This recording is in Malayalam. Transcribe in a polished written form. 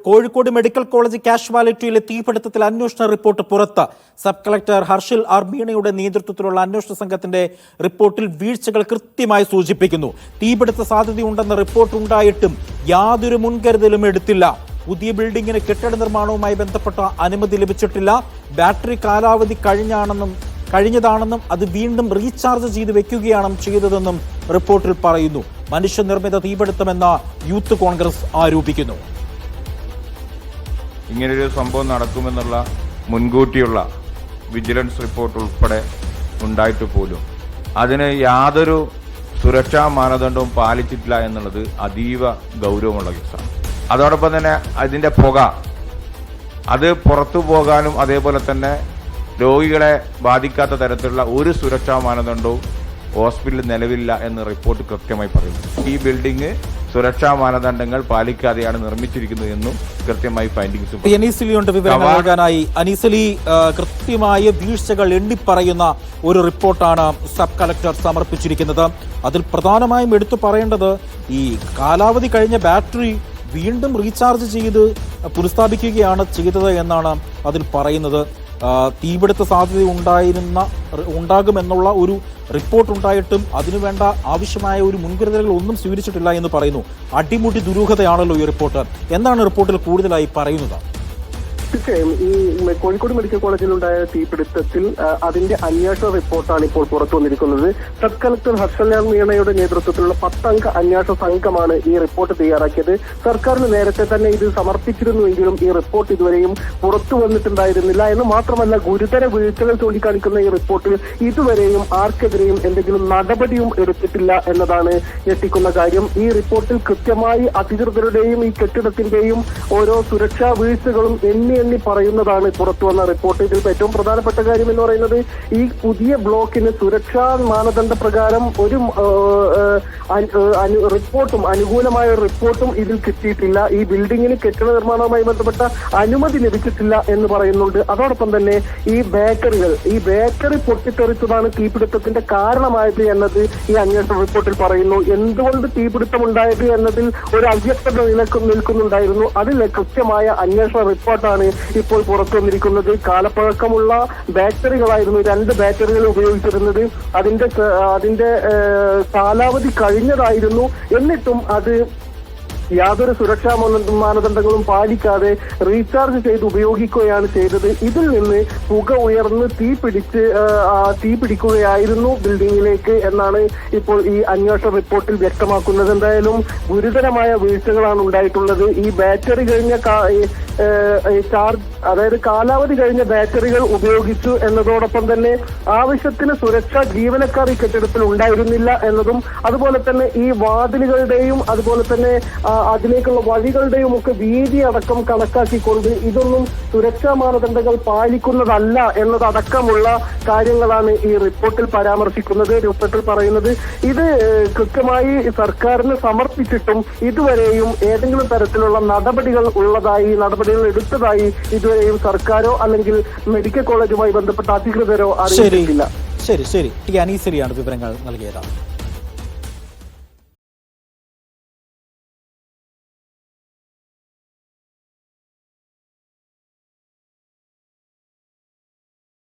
കോഴിക്കോട് മെഡിക്കൽ കോളേജ് കാഷ്വാലിറ്റിയിലെ തീപിടുത്തത്തിൽ അന്വേഷണ റിപ്പോർട്ട് പുറത്ത്. സബ് കളക്ടർ ഹർഷിൽ ആർ മീണയുടെ നേതൃത്വത്തിലുള്ള അന്വേഷണ സംഘത്തിന്റെ റിപ്പോർട്ടിൽ വീഴ്ചകൾ കൃത്യമായി സൂചിപ്പിക്കുന്നു. തീപിടുത്ത സാധ്യതയുണ്ടെന്ന റിപ്പോർട്ട് ഉണ്ടായിട്ടും യാതൊരു മുൻകരുതലും എടുത്തില്ല. പുതിയ ബിൽഡിംഗിന് കെട്ടിട നിർമ്മാണവുമായി ബന്ധപ്പെട്ട അനുമതി ലഭിച്ചിട്ടില്ല. ബാറ്ററി കാലാവധി കഴിഞ്ഞതാണെന്നും അത് വീണ്ടും റീചാർജ് ചെയ്ത് വെക്കുകയാണ് ചെയ്തതെന്നും റിപ്പോർട്ടിൽ പറയുന്നു. മനുഷ്യനിർമ്മിത തീപിടുത്തമെന്ന യൂത്ത് കോൺഗ്രസ് ആരോപിക്കുന്നു. ഇങ്ങനൊരു സംഭവം നടക്കുമെന്നുള്ള മുൻകൂട്ടിയുള്ള വിജിലൻസ് റിപ്പോർട്ട് ഉൾപ്പെടെ ഉണ്ടായിട്ട് പോലും അതിന് യാതൊരു സുരക്ഷാ മാനദണ്ഡവും പാലിച്ചിട്ടില്ല എന്നുള്ളത് അതീവ ഗൗരവമുള്ള കേസാണ്. അതോടൊപ്പം തന്നെ അതിൻ്റെ പുക അത് പുറത്തു പോകാനും അതേപോലെ തന്നെ രോഗികളെ ബാധിക്കാത്ത തരത്തിലുള്ള ഒരു സുരക്ഷാ മാനദണ്ഡവും ഹോസ്പിറ്റലിൽ നിലവില്ല എന്ന് റിപ്പോർട്ട് കൃത്യമായി പറയുന്നു. ഈ ബിൽഡിംഗ് സുരക്ഷാ മാനദണ്ഡങ്ങൾ പാലിക്കാതെയാണ് നിർമ്മിച്ചിരിക്കുന്നത് എന്നും കൃത്യമായി ഫൈൻഡിങ്സ്. അനീസലിയുണ്ട് വിവരങ്ങൾ നൽകാനായി. അനീസലി, കൃത്യമായ വീഴ്ചകൾ എണ്ണിപ്പറയുന്ന ഒരു റിപ്പോർട്ടാണ് സബ് കളക്ടർ സമർപ്പിച്ചിരിക്കുന്നത്. അതിൽ പ്രധാനമായും എടുത്തു പറയേണ്ടത് ഈ കാലാവധി കഴിഞ്ഞ ബാറ്ററി വീണ്ടും റീചാർജ് ചെയ്ത് പുനഃസ്ഥാപിക്കുകയാണ് ചെയ്തത് എന്നാണ് അതിൽ പറയുന്നത്. തീപിടുത്ത സാധ്യത ഉണ്ടാകുമെന്നുള്ള ഒരു റിപ്പോർട്ട് ഉണ്ടായിട്ടും അതിനുവേണ്ട ആവശ്യമായ ഒരു മുൻകരുതലുകൾ ഒന്നും സ്വീകരിച്ചിട്ടില്ല എന്ന് പറയുന്നു. അടിമുടി ദുരൂഹതയാണല്ലോ ഈ റിപ്പോർട്ട്. എന്താണ് റിപ്പോർട്ടിൽ കൂടുതലായി പറയുന്നത്? തീർച്ചയായും ഈ കോഴിക്കോട് മെഡിക്കൽ കോളേജിലുണ്ടായ തീപിടുത്തത്തിൽ അതിന്റെ അന്വേഷണ റിപ്പോർട്ടാണ് ഇപ്പോൾ പുറത്തു വന്നിരിക്കുന്നത്. സബ് കളക്ടർ ഹർഷൽ ആർ മീണയുടെ നേതൃത്വത്തിലുള്ള 10 അംഗ അന്വേഷണ സംഘമാണ് ഈ റിപ്പോർട്ട് തയ്യാറാക്കിയത്. സർക്കാരിന് നേരത്തെ തന്നെ ഇത് സമർപ്പിച്ചിരുന്നുവെങ്കിലും ഈ റിപ്പോർട്ട് ഇതുവരെയും പുറത്തു വന്നിട്ടുണ്ടായിരുന്നില്ല എന്ന് മാത്രമല്ല, ഗുരുതര വീഴ്ചകൾ ചൂണ്ടിക്കാണിക്കുന്ന ഈ റിപ്പോർട്ടിൽ ഇതുവരെയും ആർക്കെതിരെയും എന്തെങ്കിലും നടപടിയും എടുത്തിട്ടില്ല എന്നതാണ് ഞെട്ടിക്കുന്ന കാര്യം. ഈ റിപ്പോർട്ടിൽ കൃത്യമായി അധികൃതരുടെയും ഈ കെട്ടിടത്തിന്റെയും ഓരോ സുരക്ഷാ വീഴ്ചകളും എണ്ണി പറയുന്നതാണ് പുറത്തു വന്ന റിപ്പോർട്ട്. ഇതിൽ ഏറ്റവും പ്രധാനപ്പെട്ട കാര്യം എന്ന് പറയുന്നത് ഈ പുതിയ ബ്ലോക്കിന് സുരക്ഷാ മാനദണ്ഡ പ്രകാരം ഒരു റിപ്പോർട്ടും അനുകൂലമായ റിപ്പോർട്ടും ഇതിൽ കിട്ടിയിട്ടില്ല. ഈ ബിൽഡിങ്ങിന് കെട്ടിട നിർമ്മാണവുമായി ബന്ധപ്പെട്ട അനുമതി ലഭിച്ചിട്ടില്ല എന്ന് പറയുന്നുണ്ട്. അതോടൊപ്പം തന്നെ ഈ ബേക്കറി പൊട്ടിത്തെറിച്ചതാണ് തീപിടുത്തത്തിന്റെ കാരണമായത് എന്നത് ഈ അന്വേഷണ റിപ്പോർട്ടിൽ പറയുന്നു. എന്തുകൊണ്ട് തീപിടുത്തം ഉണ്ടായത് എന്നതിൽ ഒരു അവ്യക്തത നിൽക്കുന്നുണ്ടായിരുന്നു. അതിൽ കൃത്യമായ അന്വേഷണ റിപ്പോർട്ടാണ് ഇപ്പോൾ പുറത്തു വന്നിരിക്കുന്നത്. കാലപ്പഴക്കമുള്ള ബാറ്ററികളായിരുന്നു 2 ബാറ്ററികൾ ഉപയോഗിച്ചിരുന്നത്. അതിന്റെ കാലാവധി കഴിഞ്ഞതായിരുന്നു. എന്നിട്ടും അത് യാതൊരു സുരക്ഷാ മാനദണ്ഡങ്ങളും പാലിക്കാതെ റീചാർജ് ചെയ്ത് ഉപയോഗിക്കുകയാണ് ചെയ്തത്. ഇതിൽ നിന്ന് പുക ഉയർന്ന് തീ പിടിക്കുകയായിരുന്നു ബിൽഡിങ്ങിലേക്ക് എന്നാണ് ഇപ്പോൾ ഈ അന്വേഷണ റിപ്പോർട്ടിൽ വ്യക്തമാക്കുന്നത്. എന്തായാലും ഗുരുതരമായ വീഴ്ചകളാണ് ഉണ്ടായിട്ടുള്ളത്. ഈ ബാറ്ററി കഴിഞ്ഞ കാലാവധി കഴിഞ്ഞ ബാറ്ററികൾ ഉപയോഗിച്ചു എന്നതോടൊപ്പം തന്നെ ആവശ്യത്തിന് സുരക്ഷ ജീവനക്കാർ ഈ കെട്ടിടത്തിൽ ഉണ്ടായിരുന്നില്ല എന്നതും, അതുപോലെ തന്നെ ഈ വാതിലുകളുടെയും അതുപോലെ തന്നെ അതിലേക്കുള്ള വഴികളുടെയും ഒക്കെ വീതി അടക്കം കണക്കാക്കിക്കൊണ്ട് ഇതൊന്നും സുരക്ഷാ മാനദണ്ഡങ്ങൾ പാലിക്കുന്നതല്ല എന്നതടക്കമുള്ള കാര്യങ്ങളാണ് ഈ റിപ്പോർട്ടിൽ പരാമർശിക്കുന്നത്. റിപ്പോർട്ടിൽ പറയുന്നത് ഇത് കൃത്യമായി സർക്കാരിന് സമർപ്പിച്ചിട്ടും ഇതുവരെയും ഏതെങ്കിലും തരത്തിലുള്ള നടപടികൾ എടുത്തതായി ഇതുവരെയും സർക്കാരോ അല്ലെങ്കിൽ മെഡിക്കൽ കോളേജുമായി ബന്ധപ്പെട്ട അധികൃതരോ അറിയിച്ചിട്ടില്ല. ശരി, ടി അനീസരിയാണ് വിവരങ്ങൾ നൽകിയത്.